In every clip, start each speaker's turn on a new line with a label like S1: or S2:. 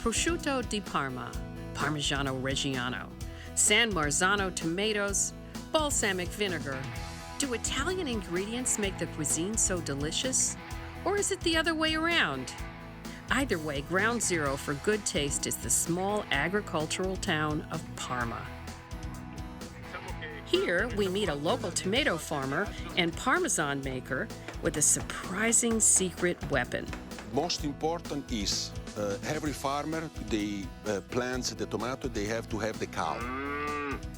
S1: Prosciutto di Parma, Parmigiano Reggiano, San Marzano tomatoes, balsamic vinegar. Do Italian ingredients make the cuisine so delicious? Or is it the other way around? Either way, ground zero for good taste is the small agricultural town of Parma. Here, we meet a local tomato farmer and Parmesan maker with a surprising secret weapon.
S2: Most important is every farmer, they plants the tomato, they have to have the cow.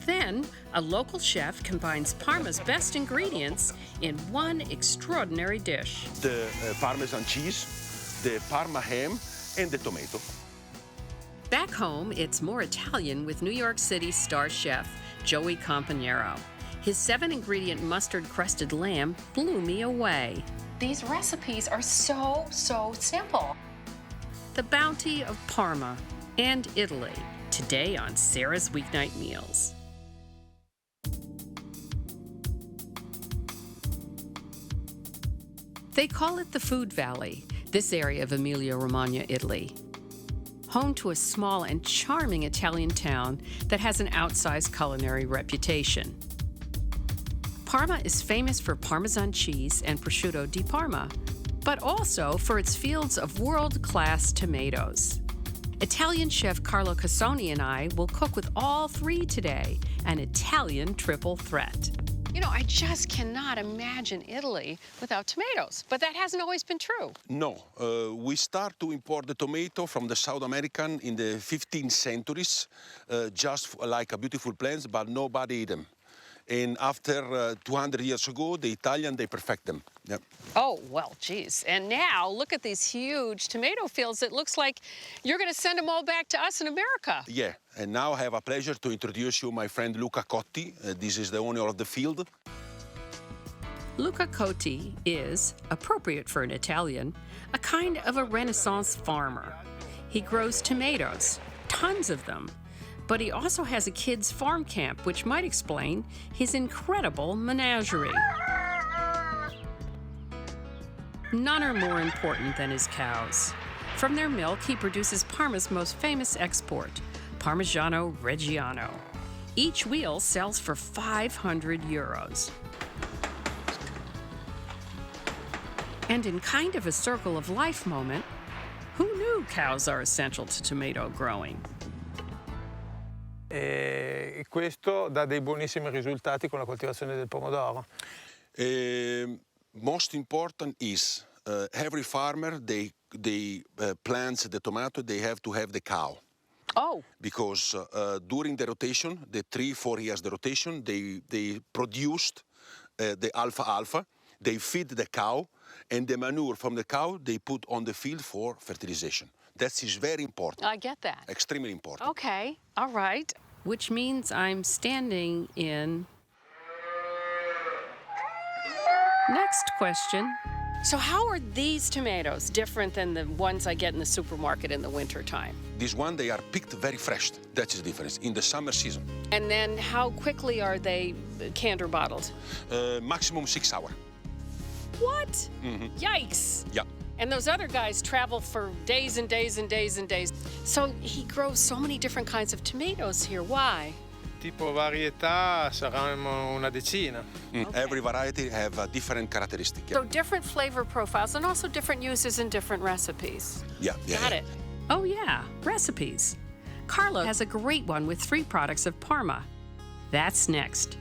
S1: Then, a local chef combines Parma's best ingredients in one extraordinary dish.
S2: The Parmesan cheese, the Parma ham, and the tomato.
S1: Back home, it's more Italian with New York City star chef Joey Campanaro. His 7-ingredient mustard-crusted lamb blew me away.
S3: These recipes are so simple.
S1: The bounty of Parma and Italy, today on Sara's Weeknight Meals. They call it the Food Valley, this area of Emilia-Romagna, Italy. Home to a small and charming Italian town that has an outsized culinary reputation. Parma is famous for Parmesan cheese and Prosciutto di Parma, but also for its fields of world-class tomatoes. Italian chef Carlo Cassoni and I will cook with all three today, an Italian triple threat.
S3: You know, I just cannot imagine Italy without tomatoes, but that hasn't always been true.
S2: No, we start to import the tomato from the South American in the 15th centuries, just like a beautiful plants, but nobody eat them. And after 200 years ago, the Italian, they perfect them. Yep.
S3: Oh, well, geez. And now, look at these huge tomato fields. It looks like you're going to send them all back to us in America.
S2: Yeah, and now I have a pleasure to introduce you my friend Luca Cotti. This is the owner of the field.
S1: Luca Cotti is, appropriate for an Italian, a kind of a Renaissance farmer. He grows tomatoes, tons of them, but he also has a kids' farm camp, which might explain his incredible menagerie. None are more important than his cows. From their milk, he produces Parma's most famous export, Parmigiano Reggiano. Each wheel sells for 500 euros. And in kind of a circle of life moment, who knew cows are essential to tomato growing?
S4: E questo dà dei buonissimi risultati con la coltivazione del pomodoro.
S2: Most important is every farmer, they plants the tomato, they have to have the cow.
S3: Oh.
S2: Because during the rotation, the 3-4 years the rotation, they produced the alfalfa, they feed the cow, and the manure from the cow they put on the field for fertilization. That is very important.
S3: I get that.
S2: Extremely important.
S3: Okay, all right.
S1: Which means I'm standing in... Next question.
S3: So how are these tomatoes different than the ones I get in the supermarket in the wintertime?
S2: This one, they are picked very fresh. That's the difference, in the summer season.
S3: And then how quickly are they canned or bottled?
S2: Maximum 6 hours.
S3: What?
S2: Mm-hmm.
S3: Yikes.
S2: Yeah.
S3: And those other guys travel for days and days and days and days. So he grows so many different kinds of tomatoes here. Why?
S4: Tipo varietà saranno una decina.
S3: Okay.
S2: Every variety have a different characteristic.
S3: So different flavor profiles and also different uses in different recipes.
S2: Yeah.
S3: Got it.
S1: Oh yeah, recipes. Carlo has a great one with 3 products of Parma. That's next.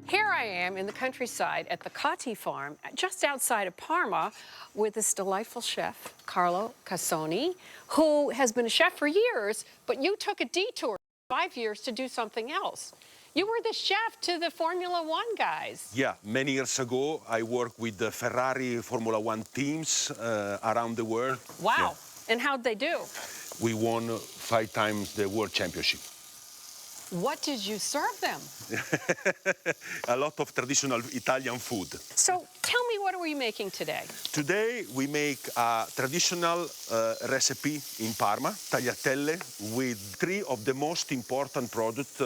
S3: Here I am in the countryside at the Cotti farm, just outside of Parma, with this delightful chef, Carlo Cassoni, who has been a chef for years, but you took a detour 5 years to do something else. You were the chef to the Formula One guys.
S2: Yeah, many years ago, I worked with the Ferrari Formula One teams around the world.
S3: Wow.
S2: Yeah.
S3: And how'd they do?
S2: We won 5 times the World Championship.
S3: What did you serve them?
S2: A lot of traditional Italian food.
S3: So tell me, what are we making today?
S2: Today we make a traditional recipe in Parma, tagliatelle, with three of the most important products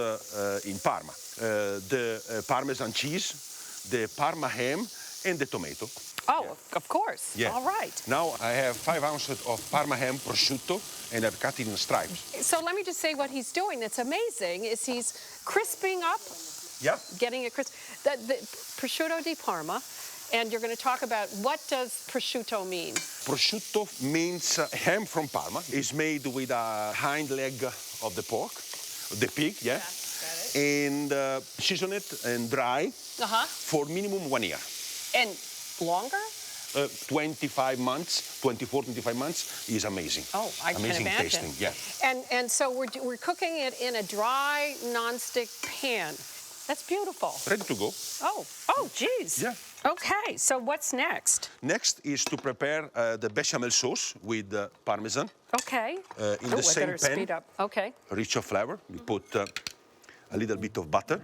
S2: in Parma. The Parmesan cheese, the Parma ham, and the tomato.
S3: Oh, of course.
S2: Yeah.
S3: All right.
S2: Now I have 5 ounces of Parma ham prosciutto, and I've cut it in stripes.
S3: So let me just say what he's doing that's amazing is he's crisping up,
S2: Yeah.
S3: getting it crisp. The Prosciutto di Parma, and you're going to talk about what does prosciutto mean?
S2: Prosciutto means ham from Parma. It's made with a hind leg of the pork, the pig, yeah.
S3: Got it.
S2: And season it and dry for minimum 1 year.
S3: And longer?
S2: 24, 25 months is amazing.
S3: Oh, I
S2: amazing
S3: can imagine.
S2: tasting, yeah.
S3: And so we're cooking it in a dry, non-stick pan. That's beautiful.
S2: Ready to go.
S3: Oh, geez.
S2: Yeah.
S3: Okay, so what's next?
S2: Next is to prepare the bechamel sauce with Parmesan.
S3: Okay.
S2: In the same
S3: I better
S2: pan.
S3: speed up. Okay.
S2: Rich of flavor. We put a little bit of butter.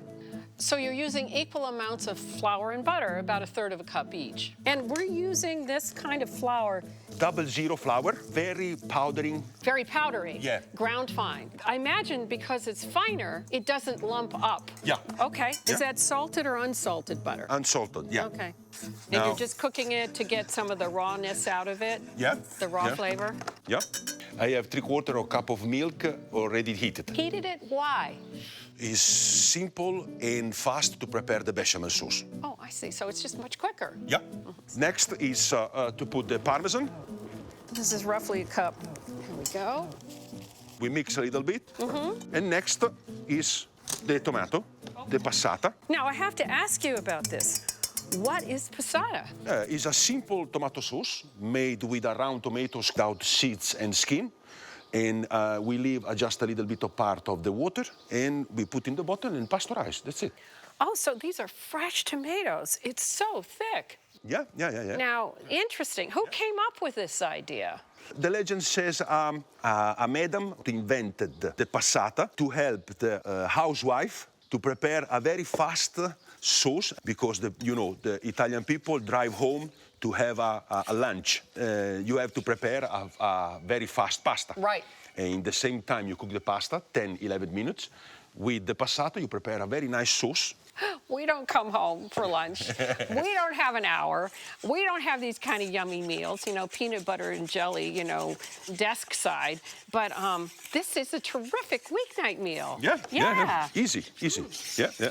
S3: So you're using equal amounts of flour and butter, about 1/3 of a cup each. And we're using this kind of flour.
S2: 00 flour, very powdering.
S3: Very powdery.
S2: Yeah.
S3: Ground fine. I imagine because it's finer, it doesn't lump up.
S2: Yeah.
S3: Okay.
S2: Yeah.
S3: Is that salted or unsalted butter?
S2: Unsalted, yeah.
S3: Okay. And
S2: Now-
S3: you're just cooking it to get some of the rawness out of it?
S2: Yeah.
S3: The raw
S2: Yeah.
S3: flavor?
S2: Yeah. I have 3/4 of a cup of milk already heated.
S3: Heated it? Why?
S2: It's simple and fast to prepare the bechamel sauce.
S3: Oh, I see. So it's just much quicker.
S2: Yeah. Next is to put the Parmesan.
S3: This is roughly a cup. Here we go.
S2: We mix a little bit. And next is the tomato, the passata.
S3: Now, I have to ask you about this. What is passata?
S2: It's a simple tomato sauce made with a round tomatoes without seeds and skin. And we leave just a little bit of part of the water, and we put in the bottle and pasteurize. That's it.
S3: Oh, so these are fresh tomatoes. It's so thick.
S2: Yeah.
S3: Now, interesting. Who came up with this idea?
S2: The legend says a madam invented the passata to help the housewife to prepare a very fast sauce because the Italian people drive home to have a lunch. You have to prepare a very fast pasta.
S3: Right.
S2: And in the same time you cook the pasta, 10, 11 minutes. With the passata, you prepare a very nice sauce.
S3: We don't come home for lunch. We don't have an hour. We don't have these kind of yummy meals, peanut butter and jelly, desk side. But this is a terrific weeknight meal.
S2: Yeah. Easy. Yeah.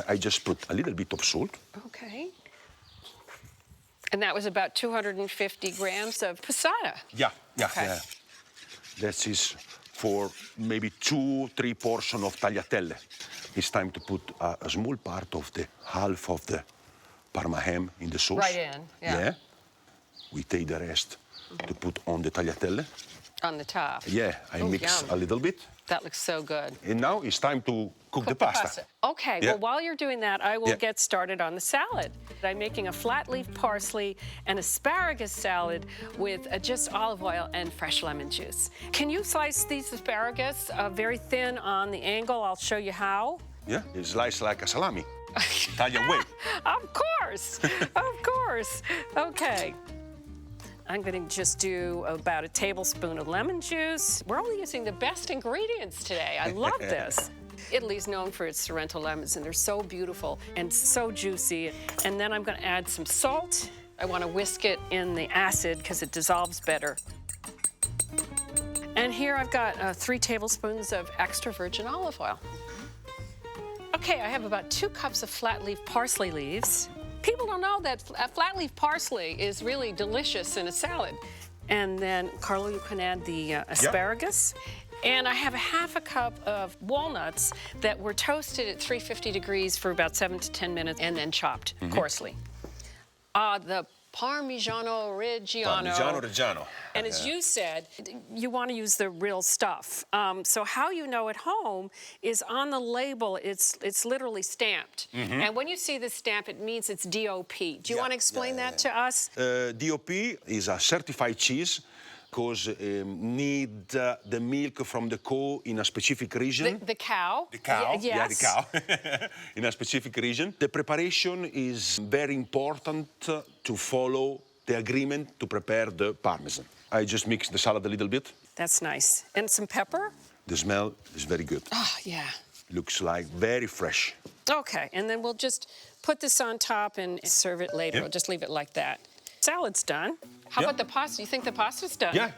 S2: I just put a little bit of salt.
S3: Okay. And that was about 250 grams of passata.
S2: Yeah.
S3: Okay.
S2: Yeah. That is for maybe 2-3 portions of tagliatelle. It's time to put a small part of the half of the Parma ham in the sauce.
S3: Right in, yeah.
S2: We take the rest to put on the tagliatelle.
S3: On the top.
S2: Yeah, I mix
S3: yum.
S2: a little bit.
S3: That looks so good.
S2: And now it's time to cook the pasta.
S3: Okay,
S2: Yeah.
S3: well, while you're doing that, I will
S2: Yeah.
S3: get started on the salad. I'm making a flat leaf parsley and asparagus salad with just olive oil and fresh lemon juice. Can you slice these asparagus very thin on the angle? I'll show you how.
S2: Yeah, it's sliced like a salami. Italian way.
S3: Of course, of course. Okay. I'm going to just do about a tablespoon of lemon juice. We're only using the best ingredients today. I love this. Italy's known for its Sorrento lemons, and they're so beautiful and so juicy. And then I'm going to add some salt. I want to whisk it in the acid because it dissolves better. And here I've got 3 tablespoons of extra virgin olive oil. Okay, I have about 2 cups of flat leaf parsley leaves. People don't know that flat leaf parsley is really delicious in a salad. And then, Carlo, you can add the asparagus. And I have a half a cup of walnuts that were toasted at 350 degrees for about 7 to 10 minutes and then chopped coarsely. The Parmigiano Reggiano.
S2: Parmigiano Reggiano.
S3: And as you said, you want to use the real stuff. So how you know at home is on the label, it's literally stamped. And when you see the stamp, it means it's DOP. Do you want to explain that to us?
S2: DOP is a certified cheese because need the milk from the cow in a specific region.
S3: The cow?
S2: The cow,
S3: Yes.
S2: yeah, the cow, in a specific region. The preparation is very important to follow the agreement to prepare the Parmesan. I just mix the salad a little bit.
S3: That's nice. And some pepper?
S2: The smell is very good.
S3: Oh, yeah.
S2: Looks like very fresh.
S3: Okay, and then we'll just put this on top and serve it later.
S2: Yeah.
S3: We'll just leave it like that. Salad's done. How
S2: Yeah.
S3: about the pasta? You think the pasta's done?
S2: Yeah,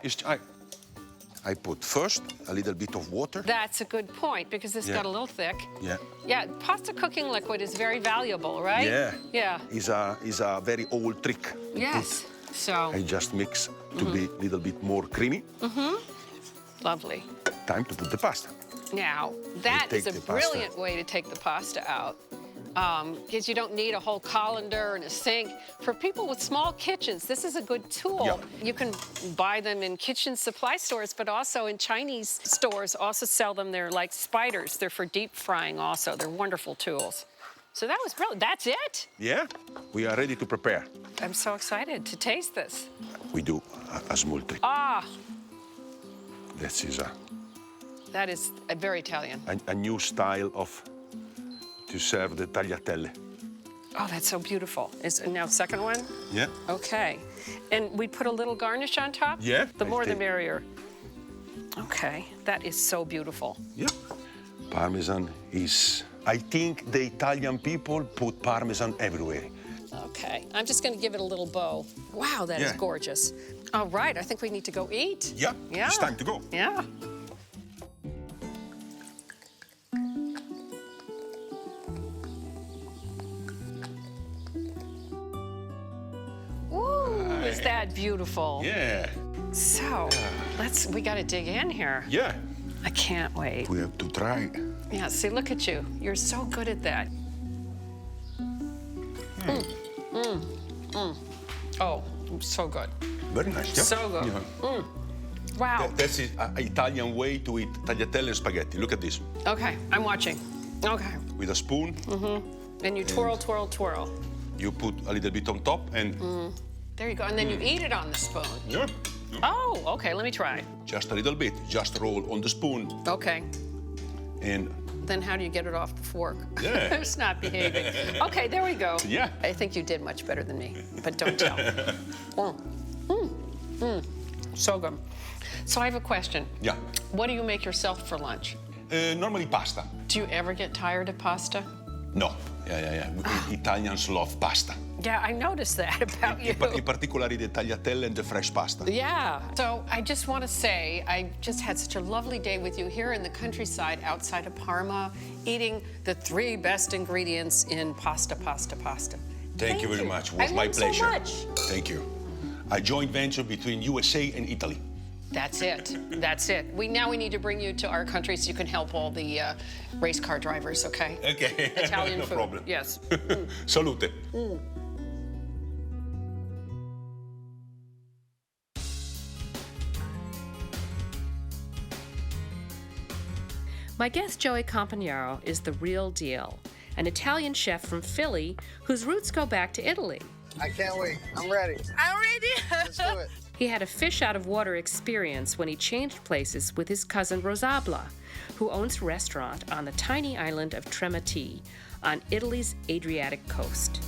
S2: I put first a little bit of water.
S3: That's a good point, because this
S2: Yeah.
S3: got a little thick.
S2: Yeah.
S3: Yeah, pasta cooking liquid is very valuable, right?
S2: Yeah.
S3: Yeah.
S2: Is a very old trick.
S3: Yes. So,
S2: I just mix to be a little bit more creamy.
S3: lovely.
S2: Time to put the pasta.
S3: Now, that
S2: take
S3: is a
S2: the pasta.
S3: brilliant way to take the pasta out, because you don't need a whole colander and a sink. For people with small kitchens, this is a good tool.
S2: Yeah.
S3: You can buy them in kitchen supply stores, but also in Chinese stores also sell them. They're like spiders. They're for deep frying also. They're wonderful tools. So that was brilliant. That's it?
S2: Yeah, we are ready to prepare.
S3: I'm so excited to taste this.
S2: We do a small trick.
S3: Ah,
S2: This is
S3: that is very Italian.
S2: a new style to serve the tagliatelle.
S3: Oh, that's so beautiful. Is now second one?
S2: Yeah.
S3: Okay. And we put a little garnish on top?
S2: Yeah,
S3: The
S2: I
S3: more the
S2: think-
S3: merrier. Okay, that is so beautiful.
S2: Yeah. Parmesan is. I think the Italian people put Parmesan everywhere.
S3: Okay, I'm just gonna give it a little bow. Wow, that is
S2: Yeah.
S3: gorgeous. All right, I think we need to go eat.
S2: Yeah.
S3: Yeah.
S2: It's time to go.
S3: Yeah. Ooh, is that beautiful?
S2: Yeah.
S3: So, we gotta dig in here.
S2: Yeah.
S3: I can't wait.
S2: We have to try.
S3: Yeah, see, look at you. You're so good at that. Oh, so good.
S2: Very nice. Yeah.
S3: So good.
S2: Yeah.
S3: Wow.
S2: That's an Italian way to eat tagliatelle and spaghetti. Look at this.
S3: Okay, I'm watching. Okay.
S2: With a spoon,
S3: And you twirl, twirl, twirl.
S2: you put a little bit on top and
S3: There you go. And then you eat it on the spoon.
S2: yeah,
S3: Oh, okay, let me try.
S2: just a little bit. Just roll on the spoon
S3: Okay.
S2: and
S3: Then how do you get it off the fork?
S2: Yeah.
S3: It's not behaving. Okay, there we go.
S2: Yeah.
S3: I think you did much better than me, but don't tell. So good. So I have a question.
S2: yeah.
S3: What do you make yourself for lunch?
S2: Normally pasta.
S3: Do you ever get tired of pasta?
S2: No. Yeah. Italians love pasta.
S3: Yeah, I noticed that about you.
S2: In particular, the tagliatelle and the fresh pasta.
S3: Yeah. So I just want to say, I just had such a lovely day with you here in the countryside outside of Parma, eating the 3 best ingredients in pasta.
S2: Thank you very much. It was
S3: I
S2: my
S3: learned
S2: pleasure.
S3: so much.
S2: Thank you. A joint venture between USA and Italy.
S3: That's it. That's it. Now we need to bring you to our country so you can help all the race car drivers, okay?
S2: Okay.
S3: Italian
S2: No
S3: food.
S2: problem.
S3: Yes.
S2: Salute.
S1: My guest Joey Campanaro is the real deal, an Italian chef from Philly whose roots go back to Italy.
S5: I can't wait. I'm ready.
S6: I'm ready.
S5: Let's do it.
S1: He had a fish out of water experience when he changed places with his cousin Rosabla, who owns a restaurant on the tiny island of Tremati on Italy's Adriatic coast.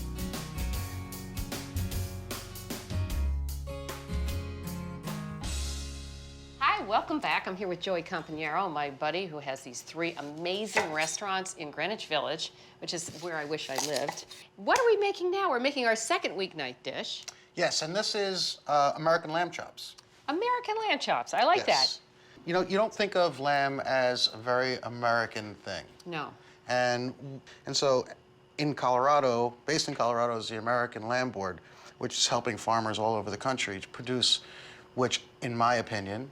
S1: Hi, welcome back. I'm here with Joey Campanaro, my buddy who has these 3 amazing restaurants in Greenwich Village, which is where I wish I lived. What are we making now? We're making our second weeknight dish.
S5: Yes, and this is American lamb chops.
S1: American lamb chops. I like
S5: Yes. You know, you don't think of lamb as a very American thing.
S1: that. No.
S5: And so in Colorado, based in Colorado, is the American Lamb Board, which is helping farmers all over the country to produce, which, in my opinion,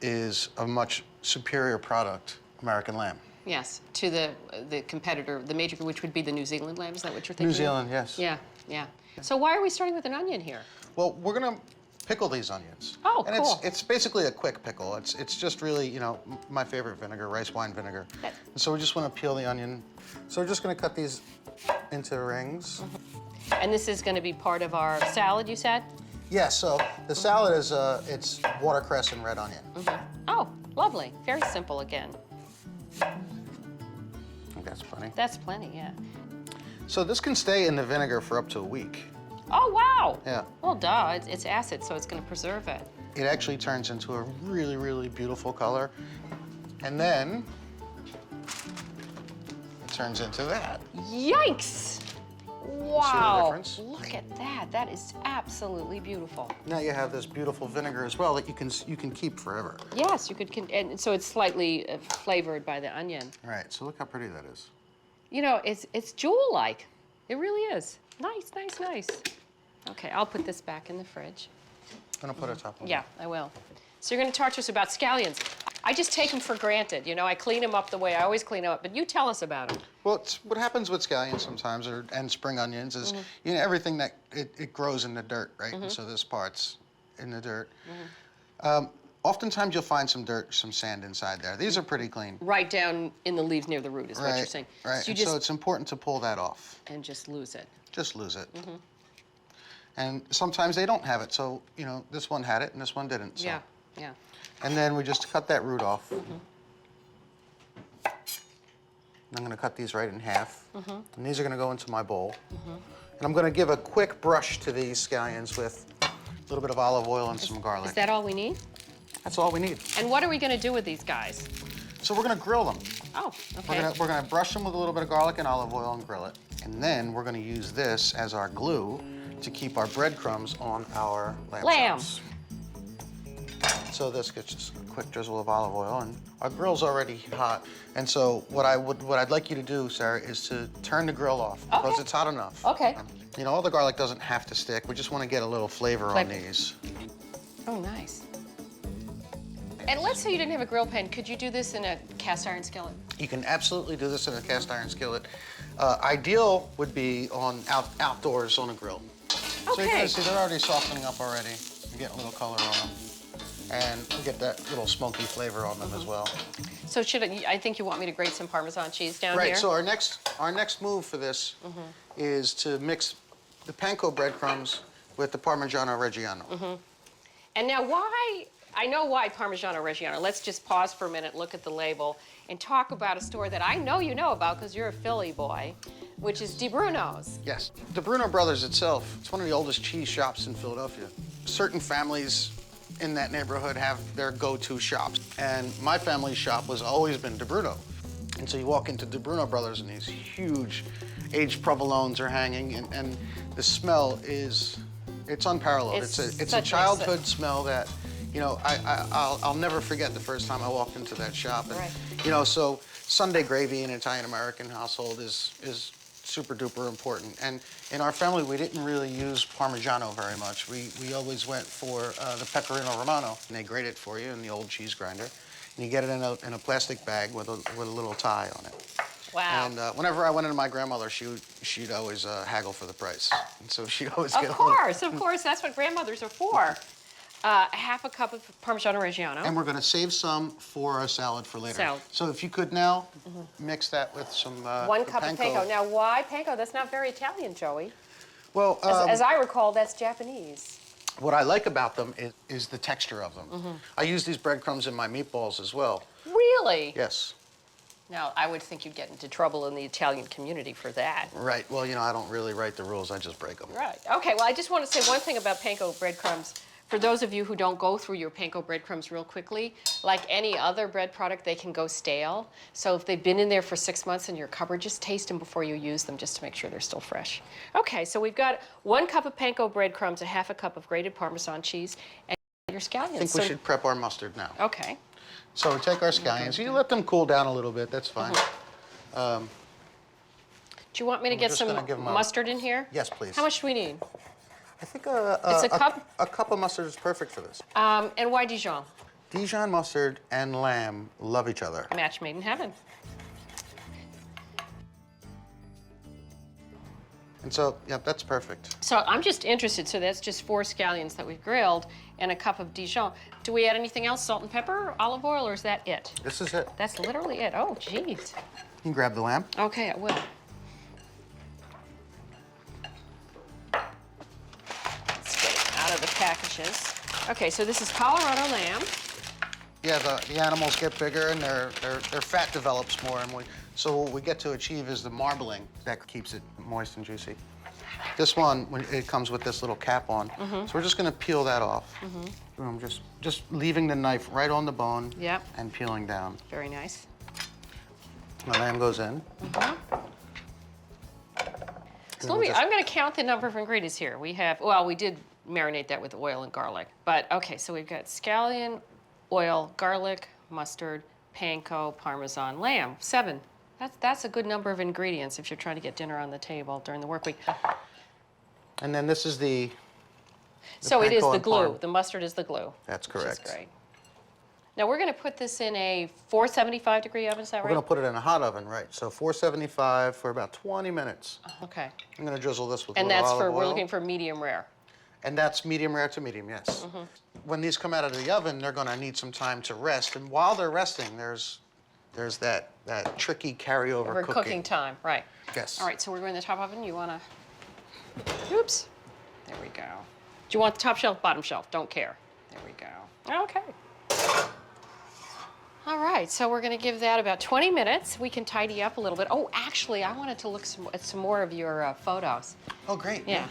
S5: is a much superior product, American lamb.
S1: Yes, to the competitor, the major, which would be the New Zealand lamb. Is that what you're thinking?
S5: New
S1: of?
S5: Zealand, yes.
S1: Yeah. So why are we starting with an onion here?
S5: Well, we're gonna pickle these onions.
S1: Oh,
S5: and
S1: cool.
S5: it's basically a quick pickle. It's just really, you know, my favorite vinegar, rice wine vinegar.
S1: Okay.
S5: And so we just want to peel the onion. So we're just gonna cut these into rings.
S1: And this is going to be part of our salad, you said?
S5: Yeah, so the salad is it's watercress and red onion.
S3: Oh, lovely. Very simple again.
S5: I think that's plenty.
S3: That's plenty, yeah.
S5: So this can stay in the vinegar for up to a week.
S3: Oh, wow.
S5: Yeah.
S3: Well, duh, it's acid, so it's going to preserve it.
S5: It actually turns into a really, really beautiful color. And then it turns into that.
S3: Yikes! Wow.
S5: difference?
S3: Look at that. That is absolutely beautiful.
S5: Now you have this beautiful vinegar as well that you can keep forever.
S3: Yes, you could, and so it's slightly flavored by the onion.
S5: Right, so look how pretty that is.
S3: You know, it's jewel-like. It really is. Nice, nice, nice. Okay, I'll put this back in the fridge.
S5: I'm gonna put it top on.
S3: Yeah, I will. So you're gonna talk to us about scallions. I just take them for granted. You know, I clean them up the way I always clean them up, but you tell us about them.
S5: Well, what happens with scallions sometimes, and spring onions, is you know everything that it grows in the dirt, right? And so this part's in the dirt. Oftentimes you'll find some dirt, some sand inside there. These are pretty clean.
S3: Right down in the leaves near the root is what you're saying.
S5: Right,
S3: So, you
S5: so it's important to pull that off.
S3: and just lose it.
S5: Just lose it. And sometimes they don't have it, so, you know, this one had it and this one didn't. So.
S3: Yeah, yeah.
S5: And then we just cut that root off. I'm gonna cut these right in half. And these are gonna go into my bowl. And I'm gonna give a quick brush to these scallions with a little bit of olive oil and some garlic.
S3: Is that all we need?
S5: That's all we need.
S3: And what are we gonna do with these guys?
S5: So we're gonna grill them.
S3: Oh, okay.
S5: We're gonna brush them with a little bit of garlic and olive oil and grill it. And then we're gonna use this as our glue to keep our breadcrumbs on our lamb chops. So this gets just a quick drizzle of olive oil, and our grill's already hot. And so what I'd like you to do, Sarah, is to turn the grill off because
S3: Okay.
S5: it's hot enough.
S3: Okay.
S5: You know, all the garlic doesn't have to stick. We just want to get a little flavor on these.
S3: Oh, nice. And let's say you didn't have a grill pan. Could you do this in a cast iron skillet?
S5: You can absolutely do this in a cast iron skillet. Ideal would be on outdoors on a grill. So you
S3: Okay.
S5: can see they're already softening up already. You get a little color on them. And we get that little smoky flavor on them as well.
S3: So I think you want me to grate some Parmesan cheese down here?
S5: Right, so our next move for this is to mix the panko breadcrumbs with the Parmigiano Reggiano.
S3: And now I know why Parmigiano Reggiano. Let's just pause for a minute, look at the label, and talk about a store that I know you know about because you're a Philly boy, which is Di Bruno's.
S5: Yes, the Bruno Brothers itself, it's one of the oldest cheese shops in Philadelphia. Certain families in that neighborhood have their go-to shops. And my family's shop has always been Di Bruno. And so you walk into Di Bruno Brothers and these huge aged provolones are hanging, and the smell it's unparalleled.
S3: It's
S5: It's a
S3: such
S5: childhood smell that, you know, I'll never forget the first time I walked into that shop. And,
S3: Right.
S5: you know, so Sunday gravy in an Italian-American household is super duper important. And in our family, we didn't really use Parmigiano very much. We always went for the Pecorino Romano, and they grate it for you in the old cheese grinder. And you get it in a plastic bag with a little tie on it.
S3: Wow.
S5: And whenever I went into my grandmother, she'd always haggle for the price. And so she'd always
S3: Of
S5: get a little...
S3: course, that's what grandmothers are for. Half a cup of Parmigiano Reggiano.
S5: And we're going to save some for our salad for later.
S3: Salad.
S5: So if you could now mix that with some
S3: 1 cup of panko. Now, why panko? That's not very Italian, Joey.
S5: Well,
S3: As I recall, that's Japanese.
S5: what I like about them is the texture of them. I use these breadcrumbs in my meatballs as well.
S3: Really?
S5: Yes.
S3: Now, I would think you'd get into trouble in the Italian community for that.
S5: Right. Well, you know, I don't really write the rules. I just break them.
S3: Right. Okay, well, I just want to say one thing about panko breadcrumbs. For those of you who don't go through your panko breadcrumbs real quickly, like any other bread product, they can go stale. So if they've been in there for 6 months in your cupboard, just taste them before you use them just to make sure they're still fresh. Okay, so we've got 1 cup of panko breadcrumbs, a half a cup of grated Parmesan cheese, and your scallions.
S5: I think we should prep our mustard now.
S3: Okay.
S5: So we take our scallions. You let them cool down a little bit. That's fine.
S3: Do you want me to get
S5: just
S3: some
S5: gonna give 'em a-
S3: mustard in here?
S5: Yes, please.
S3: How much do we need?
S5: I think
S3: It's a cup?
S5: A cup of mustard is perfect for this.
S3: And why Dijon?
S5: Dijon mustard and lamb love each other.
S3: Match made in heaven.
S5: And so, yeah, that's perfect.
S3: So I'm just interested, so that's just 4 scallions that we've grilled and a cup of Dijon. Do we add anything else, salt and pepper, olive oil, or is that it?
S5: This is it.
S3: That's literally it. Oh, geez.
S5: You can grab the lamb.
S3: Okay, I will. Let's get it out of the packages. Okay, so this is Colorado lamb.
S5: Yeah, the animals get bigger and their fat develops more, and so what we get to achieve is the marbling that keeps it moist and juicy. This one, it comes with this little cap on, so we're just gonna peel that off. Boom, just leaving the knife right on the bone.
S3: Yep.
S5: And peeling down.
S3: Very nice.
S5: The lamb goes in.
S3: So I'm going to count the number of ingredients here. We have, well, we did marinate that with oil and garlic. But, okay, so we've got scallion, oil, garlic, mustard, panko, Parmesan, lamb. 7. That's a good number of ingredients if you're trying to get dinner on the table during the work week.
S5: And then this is the
S3: so it is
S5: panko
S3: the
S5: and
S3: glue.
S5: parm.
S3: The mustard is the glue.
S5: That's correct.
S3: Which is great. Now, we're going to put this in a 475-degree oven, is that right?
S5: We're gonna put it in a hot oven, right? So 475 for about 20 minutes.
S3: Okay.
S5: I'm gonna drizzle this with a
S3: And
S5: little
S3: that's
S5: olive
S3: we're
S5: oil.
S3: looking for medium rare.
S5: And that's medium rare to medium, yes. When these come out of the oven, they're gonna need some time to rest. And while they're resting, there's that tricky carryover
S3: For cooking time, right.
S5: Yes.
S3: All right, so we're going in the top oven. You want to, oops. There we go. Do you want the top shelf, bottom shelf? Don't care. There we go. Okay. All right, so we're going to give that about 20 minutes. We can tidy up a little bit. Oh, actually, I wanted to look at some more of your photos.
S5: Oh, great.
S3: Yeah.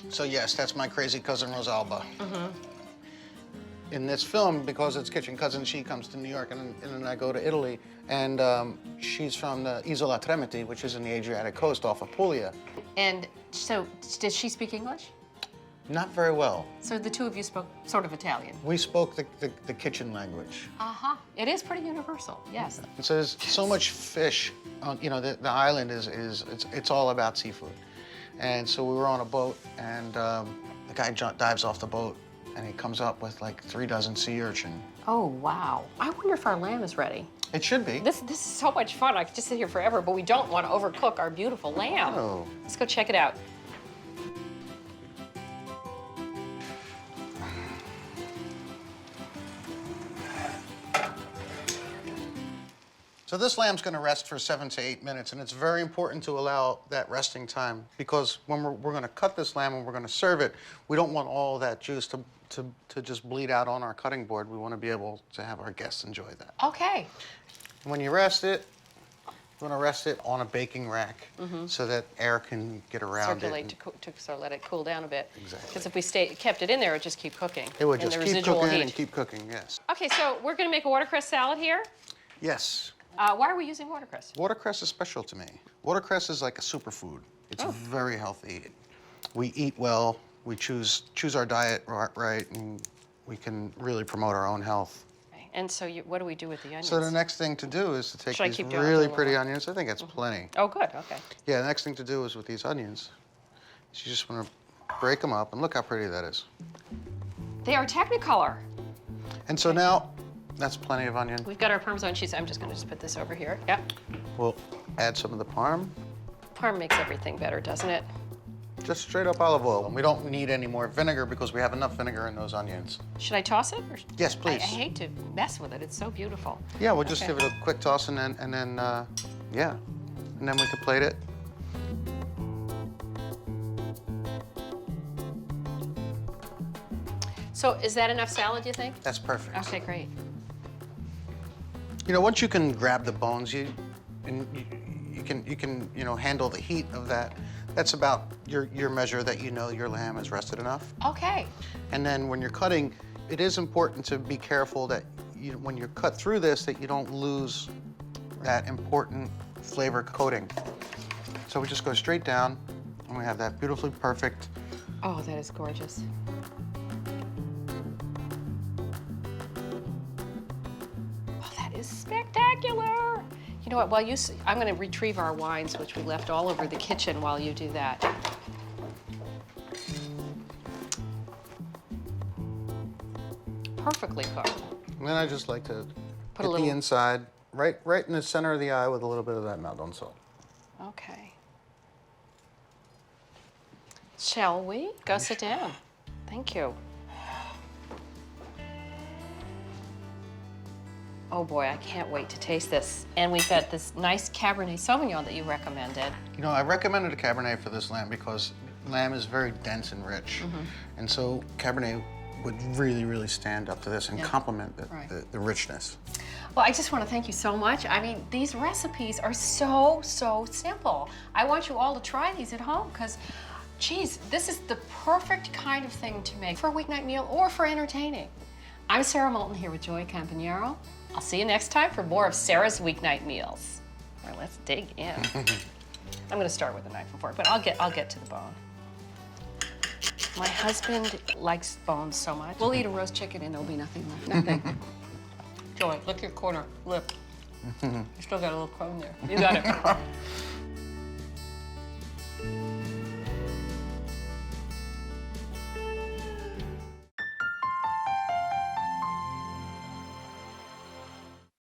S5: So yes, that's my crazy cousin Rosalba. In this film, because it's kitchen cousin, she comes to New York, and then I go to Italy, and she's from the Isola Tremiti, which is in the Adriatic coast off of Puglia.
S3: And so, does she speak English?
S5: Not very well.
S3: So the two of you spoke sort of Italian?
S5: We spoke the kitchen language.
S3: Uh-huh. It is pretty universal, yes.
S5: And so there's so much fish. You know, the island it's all about seafood. And so we were on a boat, and the guy dives off the boat, and he comes up with like 3 dozen sea urchin.
S3: Oh, wow. I wonder if our lamb is ready.
S5: It should be.
S3: This is so much fun. I could just sit here forever, but we don't want to overcook our beautiful lamb.
S5: Oh.
S3: Let's go check it out.
S5: So this lamb's going to rest for 7 to 8 minutes, and it's very important to allow that resting time, because when we're going to cut this lamb and we're going to serve it, we don't want all that juice to just bleed out on our cutting board. We want to be able to have our guests enjoy that.
S3: Okay.
S5: When you rest it, you want to rest it on a baking rack so that air can get around
S3: Circulate
S5: it.
S3: so let it cool down a bit.
S5: Exactly.
S3: Because if we kept it in there, it would just keep cooking.
S5: It would
S3: in
S5: just
S3: the
S5: keep
S3: residual
S5: cooking
S3: heat.
S5: and keep cooking, yes.
S3: Okay, so we're going to make a watercress salad here.
S5: Yes.
S3: Why are we using watercress?
S5: Watercress is special to me. Watercress is like a superfood. It's very healthy. We eat well, we choose our diet right, and we can really promote our own health.
S3: Okay. And so what do we do with the onions?
S5: So the next thing to do is to take
S3: Should I
S5: these
S3: keep doing
S5: really
S3: it?
S5: pretty onions. I think that's plenty.
S3: Oh, good, okay.
S5: Yeah, the next thing to do is with these onions, you just want to break them up, and look how pretty that is.
S3: They are Technicolor.
S5: And so now, that's plenty of onion.
S3: We've got our Parmesan cheese. I'm just going to just put this over here. Yep.
S5: We'll add some of the parm.
S3: Parm makes everything better, doesn't it?
S5: Just straight up olive oil. And we don't need any more vinegar because we have enough vinegar in those onions.
S3: Should I toss it? Or...
S5: Yes, please.
S3: I hate to mess with it. It's so beautiful.
S5: Yeah, we'll just
S3: Okay.
S5: give it a quick toss and then yeah. And then we can plate it.
S3: So is that enough salad, you think?
S5: That's perfect.
S3: Okay, great.
S5: You know, once you can grab the bones, you can handle the heat of that. That's about your measure that you know your lamb is rested enough.
S3: Okay.
S5: And then when you're cutting, it is important to be careful that when you cut through this, that you don't lose that important flavor coating. So we just go straight down, and we have that beautifully perfect.
S3: Oh, that is gorgeous. Oh, that is spectacular. You know what, I'm going to retrieve our wines, which we left all over the kitchen while you do that. Perfectly cooked.
S5: And then I just like to
S3: Put a
S5: hit
S3: little-
S5: the inside, right in the center of the eye with a little bit of that Maldon salt.
S3: Okay. Shall we? Go sit down. Thank you. Oh boy, I can't wait to taste this. And we've got this nice Cabernet Sauvignon that you recommended.
S5: You know, I recommended a Cabernet for this lamb because lamb is very dense and rich. And so Cabernet would really, really stand up to this and complement the richness.
S3: Well, I just want to thank you so much. I mean, these recipes are so simple. I want you all to try these at home because, geez, this is the perfect kind of thing to make for a weeknight meal or for entertaining. I'm Sara Moulton here with Joey Campanaro. I'll see you next time for more of Sara's Weeknight Meals. All right, let's dig in. I'm going to start with a knife and fork, but I'll get to the bone. My husband likes bones so much. We'll eat a roast chicken and there'll be nothing left. Nothing. Joey, lick your corner lip. You still got a little crumb there. You got it.